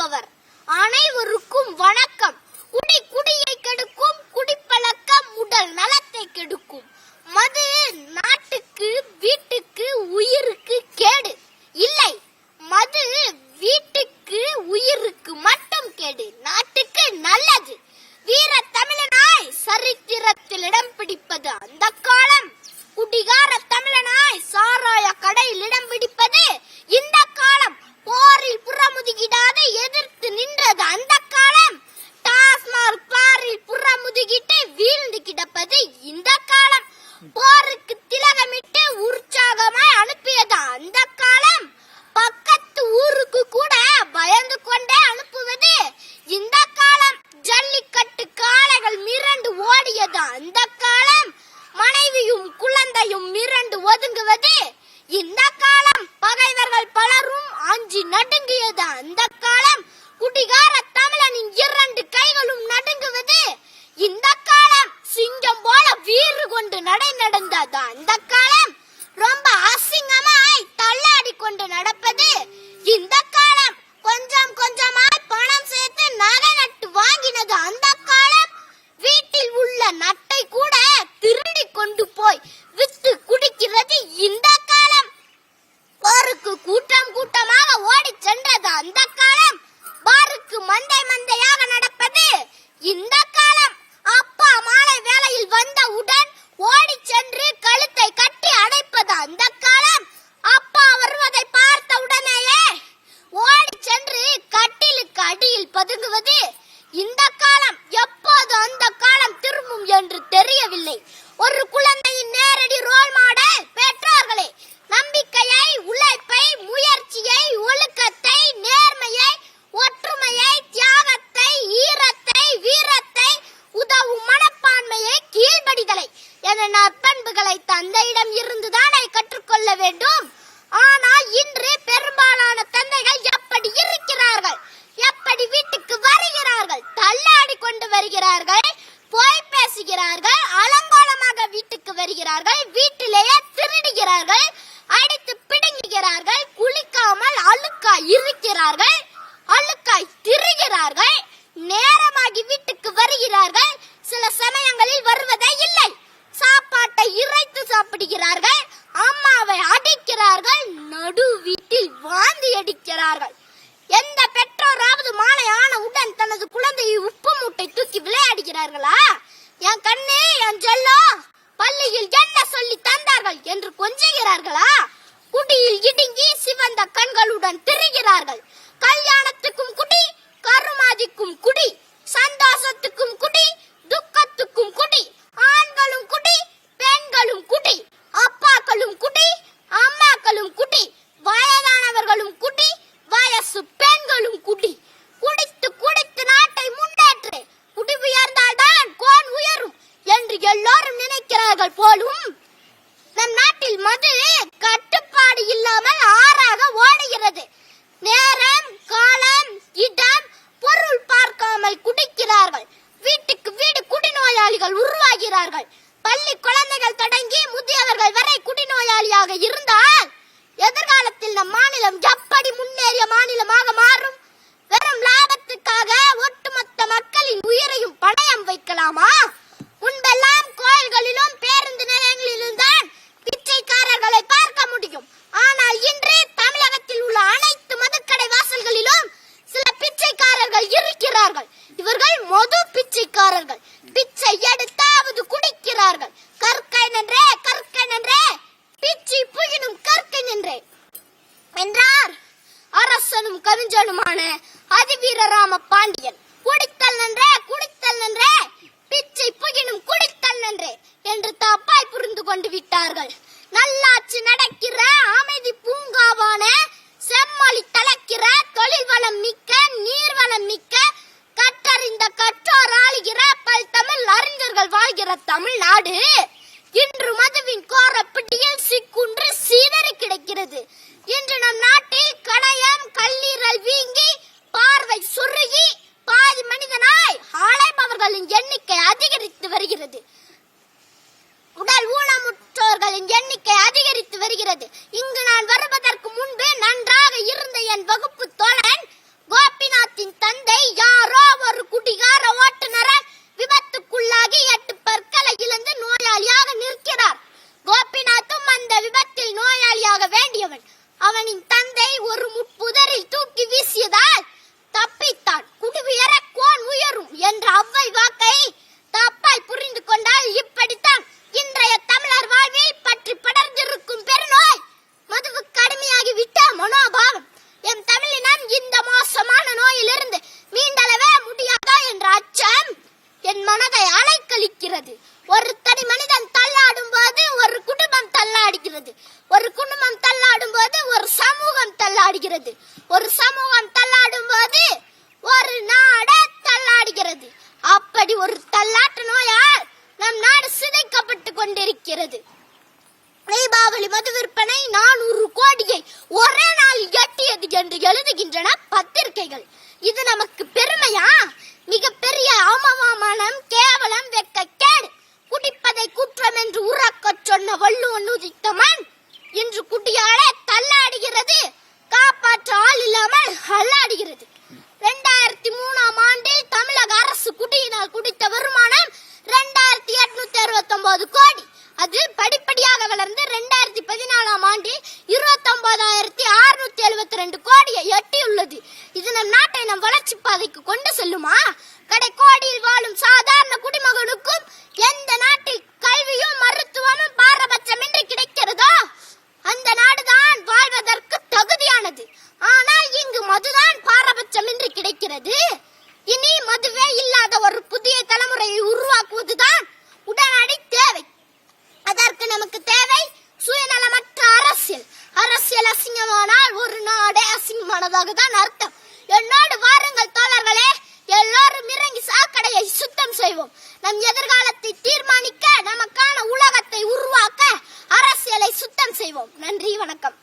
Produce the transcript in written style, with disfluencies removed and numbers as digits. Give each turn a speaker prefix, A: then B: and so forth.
A: என்பவர். அனைவருக்கும் வணக்கம். குடி குடியை கெடுக்கும், குடிப்பழக்கம் உடல் நலத்தை கெடுக்கும். மது நாட்டுக்கு, வீட்டுக்கு, உயிருக்கு கேடு இல்லை. மது வீட்டுக்கு, உயிருக்கு மட்டும் கேடு, நாட்டுக்கு நல்லது. வீர தமிழனாய் சரித்திரத்தில் இடம் பிடிப்பது அந்த காலம். குடிகார தமிழனாய் சாராய கடையில் இடம் பிடிப்பது இந்த காலம். போரில் புறமுதுகிடாது எதிர்த்து நின்றது அந்த காலம். டாஸ்மாக் பாரில் புறமுதுகிட்டு வீழ்ந்து கிடப்பது இந்த காலம். போருக்கு திலகமிட்டு உற்சாகமாய் அனுப்பியது அந்த காலம். பக்கத்து ஊருக்கு கூட பயந்து கொண்டே அனுப்புவது இந்த காலம். ஜல்லிக்கட்டு காளைகள் மிரண்டு ஓடியது அந்த காலம். மனைவியும் குழந்தையும் மிரண்டு ஒதுங்குவது இந்த காலம். பகைவர்கள் பலரும் அஞ்சி நடுங்கியது அந்த காலம். குடிகார தமிழனின் 2 கைகளும் நடுங்குவது இந்த காலம். சிங்கம் போல வீறு கொண்டு நடந்தது அந்த காலம். ரொம்ப அசிங்கமாய் தள்ளாடி கொண்டு நடப்பது இந்த காலம். கொஞ்சம் கொஞ்சமாய் பணம் சேர்த்து நகை நட்டு வாங்கினது அந்த காலம். வீட்டில் உள்ள நட்டை கூட திருடி கொண்டு போய் வித்து குடிக்கிறது இந்த காலம். போருக்கு கூட்டம் கூட்டமாக ஓடி சென்றது அந்த காலம். பாருக்கு மந்தை மந்தையாக நடப்பது இந்த காலம். அப்பா மாலை வேளையில் வந்தவுடன் ஓடி சென்று கழுத்தை கட்டி அடைப்பது அந்த காலம். அப்பா வருவதை பார்த்த உடனேயே ஓடி சென்று கட்டிலுக்கு அடியில் பதுங்குவது இந்த காலம். எப்போது அந்த காலம் திரும்பும் என்று தெரியவில்லை. ஒரு குழந்தையின் நேரடி ரோல் மாடல் பெற்றோர்களே. நம்பிக்கையை, உழைப்பை, முயற்சியை, ஒழுக்கத்தை, நேர்மையை, ஒற்றுமையை, தியாகத்தை, ஈரத்தை, வீரத்தை, உதவும் மனப்பான்மையை, கீழ்ப்படிதலை என நற்பண்புகளை தந்தையிடம் இருந்துதானே கற்றுக்கொள்ள வேண்டும். ஆனால் இன்று பெரும்பாலான தந்தைகள் எப்படி இருக்கிறார்கள்? எப்படி வீட்டுக்கு வருகிறார்கள்? தள்ளாடி கொண்டு வருகிறார்கள், போய் பேசுகிறார்கள், அலங்கோலமாக வீட்டுக்கு வருகிறார்கள், வீட்டிலேயே திருடுகிறார்கள், அடித்து பிடுங்குகிறார்கள், குளிக்காமல் அழுக்காய் இருக்கிறார்கள், அழுக்காய் திரிகிறார்கள், நேரமாகி வீட்டுக்கு வருகிறார்கள், சில சமயங்களில் வருவதே இல்லை, சாப்பாட்டை இறைத்து சாப்பிடுகிறார்கள், அம்மாவை அடிக்கிறார்கள், நடு வீட்டில் வாந்தி அடிக்கிறார்கள். எந்த பெற்றோராவது மாலை ஆன உடன் தனது குழந்தையை உப்பு மூட்டை தூக்கி விளையாடுகிறார்களா? என் கண்ணே, என் செல்லோ, பள்ளியில் என்ன சொல்லி தந்தார்கள் என்று கொஞ்சுகிறார்களா? குடியில் இடுங்கி சிவந்த கண்களுடன் திரிகிறார்கள். கல்யாணத்துக்கும் குடி, கருமாதிக்கும் குடி, சந்தோஷத்துக்கும் குடி, துக்கத்துக்கும் குடி, ஆண்களும் குடி, பெண்களும் குடி, அப்பாக்களும் குடி, அம்மாக்களும் குடி, வயதானவர்களும் குடி, வயசு பெண்களும் குடி. குடித்து குடித்து நாட்டை முன்னேற்று, குடி உயர்ந்தால்தான் கோன் உயரும் என்று எல்லோரும் நினைக்கிறார்கள் போலும். நம் நாட்டில் மது கட்டுப்பாடு இல்லாமல் ஆறாக ஓடுகிறது. நேரம், காலம், இடம், பொருள் பார்க்காமல் குடிக்கிறார்கள். வீட்டுக்கு வீடு குடிநோயாளிகள் உருவாகிறார்கள். பள்ளி குழந்தைகள் தொடங்கி முதியவர்கள் வரை குடிநோயாளியாக இருந்தால் எதிர்காலத்தில் நம் மாநிலம் எப்படி முன்னேறிய மாநிலமாக மாறும்? வெறும் லாபத்துக்காக ஒட்டுமொத்த மக்களின் உயிரையும் பணயம் வைக்கலாமா? முன்பெல்லாம் கோயில்களிலும் பேருந்து நிலையங்களிலும் தான் பிச்சைக்காரர்களை பார்க்க முடியும். ஆனால் இன்று தமிழகத்தில் உள்ள அனைத்து மதுக்கடை வாசல்களிலும் சில பிச்சைக்காரர்கள் இருக்கிறார்கள். இவர்கள் மது பிச்சைக்காரர்கள். பிச்சை எடுத்தாவது குடிக்கிறார்கள். கற்கை நன்றே, கற்கை நன்றே, பிச்சை புகினும் கற்கை நன்றே என்றார் அரசனும் கவிஞனுமான அதிவீரராம பாண்டியன். குடித்தல் நன்றே, குடித்தல் நன்றே, பிச்சை புகினும் குடித்தல் நன்றே என்று தப்பாய் புரிந்து கொண்டு விட்டார்கள். நல்லாட்சி நடக்கிற அமைதி பூங்காவான, செம்மொழி தலைக்கிற, தொழில் வளம் மிக்க, நீர்வளம் மிக்க, கற்றறிந்த கற்றோர் ஆளுகிற பல்தமிழ் அறிஞர்கள் வாழ்கிற தமிழ்நாடு இன்று மதுவின் கோர பிடியில் சிக்குன்று சீதறி கிடக்கிறது. இன்று நம் நாட்டில் கணையம், கல்லீரல் வீங்கி, பார்வை சுருகி, பாதி மனிதனாய் அலைபவர்களின் எண்ணிக்கை அதிகரித்து வருகிறது. உடல் ஊனமுற்றோர்களின் எண்ணிக்கை அதிகரித்து வருகிறது. இங்கு நான் வருவதற்கு முன்பு நன்றாக இருந்த என் வகுப்பு தோழன் கோபிநாத் கோபிநாத்தின் தந்தை யாரோ ஒரு குடிகார ஓட்டுநரால் விபத்துக்குள்ளாகி 8 பற்களை இழந்து நோயாளியாக நிற்கிறார். கோபிநாத்தும் அந்த விபத்தில் நோயாளியாக வேண்டியவன். அவனின் தந்தை ஒரு முட்புதரில் தூக்கி வீசியதால் தப்பித்தான். குடியுயர கோன் உயரும் என்ற அவ்வை வாக்கை தப்பாய் புரிந்து கொண்டால் இப்படித்தான் இன்றைய தமிழர் வாழ்வில் பற்றி படர்ந்திருக்கும் பெருநோய் மதுவுக்கு அடிமையாகி விட்ட மனோபாவம். எம் தமிழினம் இந்த மோசமான நோயிலிருந்து மீண்டளவே முடியாதா என்ற அச்சம் என் மனதை அலைக்கழிக்கிறது. ஒரு தனி மனிதன் தள்ளாடும் போது ஒரு குடும்பம் தள்ளாடுகிறது. ஒரு குடும்பம் தள்ளாடும் போது ஒரு சமூகம் தள்ளாடுகிறது. ஒரு சமூகம் தள்ளாடும் போது ஒரு நாடு தள்ளாடுகிறது. அப்படி ஒரு தள்ளாட்டு நோயால் நம் நாடு சிதைக்கப்பட்டு கொண்டிருக்கிறது. தீபாவளி மது விற்பனை 400 கோடியை ஒரே நாளில் எட்டியது என்று எழுதுகின்றன பத்திரிகைகள். இது நமக்கு பெருமையா? மிகப்பெரிய அவமானம், கேவலம், வெட்கக்கேடு. குடிப்பதை குற்றம் என்று உறக்கச் சொன்ன வள்ளுவன் உதித்த மண் இன்று குடியாலே தள்ளாடுகிறது. காப்பாற்ற ஆள் இல்லாமல் அல்லாடுகிறது. 2003ஆம் ஆண்டில் தமிழக அரசு குடியினால் குடித்த வருமானம் 2869 கோடி. அது படிப்படியாக வளர்ந்து 2014ஆம் ஆண்டில் 29,672 கோடியை எட்டியுள்ளது. இது நம் நாட்டை நம் வளர்ச்சி பாதைக்கு கொண்டு செல்லுமா? கடைக்கோடியில் வாழும் சாதாரண குடிமகனுக்கும் எந்த நாட்டில் கல்வியும் மருத்துவமும் பாரபட்சமின்றி கிடைக்கிறதோ அந்த நாடுதான் வாழ்வதற்கு தகுதியானது. ஆனால் இங்கு மதுதான் பாரபட்சமின்றி கிடைக்கிறது. இனி மதுவே இல்லாத ஒரு புதிய தலைமுறையை உருவாக்குவதுதான் உடனடி தேவை. அதற்கு நமக்கு தேவை சுயநலமற்ற அரசியல். அரசியல் அசிங்கமானால் ஒரு நாடே அசிங்கமானதாக தான் அர்த்தம். என்னோடு வாருங்கள் தோழர்களே, எல்லோரும் இறங்கி சாக்கடையை சுத்தம் செய்வோம். நம் எதிர்காலத்தை தீர்மானிக்க, நமக்கான உலகத்தை உருவாக்க அரசியலை சுத்தம் செய்வோம். நன்றி, வணக்கம்.